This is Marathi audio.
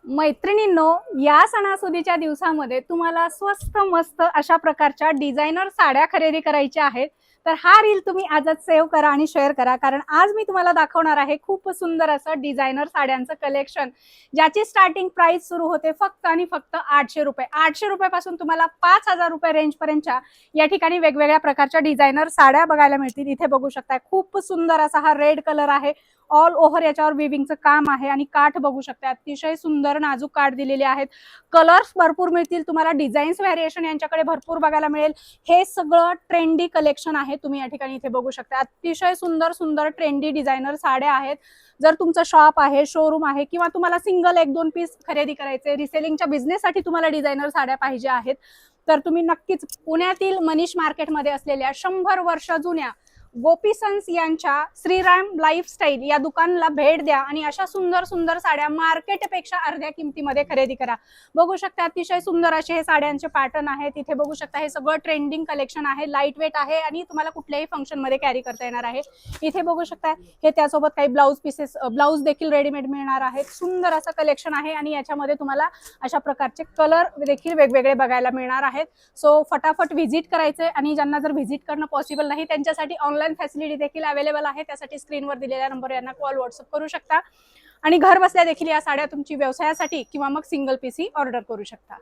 मैत्रिणींनो, या सणासुदीच्या दिवसामध्ये तुम्हाला स्वस्त मस्त अशा प्रकारच्या डिझायनर साड्या खरेदी करायच्या आहेत तर हा रील तुम्ही आजच सेव्ह करा आणि शेअर करा, कारण आज मी तुम्हाला दाखवणार आहे खूप सुंदर असं डिझायनर साड्यांचं कलेक्शन, ज्याची स्टार्टिंग प्राइस सुरू होते फक्त आणि फक्त 800 रुपये. 800 रुपयापासून तुम्हाला 5000 रुपये रेंज पर्यंतच्या या ठिकाणी वेगवेगळ्या प्रकारच्या डिझायनर साड्या बघायला मिळतील. इथे बघू शकता खूप सुंदर असा हा रेड कलर आहे. ऑल ओव्हर याच्यावर विविंगचं काम आहे आणि काठ बघू शकता, अतिशय सुंदर नाजूक काठ दिलेले आहेत. कलर्स भरपूर मिळतील तुम्हाला, डिझाईन्स व्हेरिएशन यांच्याकडे भरपूर बघायला मिळेल. हे सगळं ट्रेंडी कलेक्शन आहे. तुम्ही या ठिकाणी इथे बघू शकता अतिशय सुंदर सुंदर ट्रेंडी डिझायनर साड्या आहेत. जर तुमचं शॉप आहे, शोरूम आहे, किंवा तुम्हाला सिंगल 1-2 पीस खरेदी करायचे, रिसेलिंगच्या बिझनेससाठी तुम्हाला डिझायनर साड्या पाहिजे आहेत, तर तुम्ही नक्कीच पुण्यातील मनीष मार्केटमध्ये असलेल्या 100 वर्ष जुन्या गोपी सन्स यांच्या श्रीराम लाईफस्टाईल या दुकानाला भेट द्या आणि अशा सुंदर सुंदर साड्या मार्केटपेक्षा अर्ध्या किमतीमध्ये खरेदी करा. बघू शकता अतिशय सुंदर असे हे साड्यांचे पॅटर्न आहेत. इथे बघू शकता हे सगळं ट्रेंडिंग कलेक्शन आहे, लाईट वेट आहे आणि तुम्हाला कुठल्याही फंक्शन मध्ये कॅरी करता येणार आहे. इथे बघू शकता हे त्यासोबत काही ब्लाउज पीसेस, ब्लाउज देखील रेडीमेड मिळणार आहेत. सुंदर असं कलेक्शन आहे आणि याच्यामध्ये तुम्हाला अशा प्रकारचे कलर देखील वेगवेगळे बघायला मिळणार आहेत. सो फटाफट व्हिजिट करायचे आणि ज्यांना जर व्हिजिट करणं पॉसिबल नाही त्यांच्यासाठी ऑनलाईन फॅसिलिटी देखील अवेलेबल आहे. त्यासाठी स्क्रीनवर दिलेल्या नंबर यांना कॉल, व्हॉट्सअप करू शकता आणि घर बसल्या देखील या साड्या तुमची व्यवसायासाठी किंवा मग सिंगल पीस ही ऑर्डर करू शकता.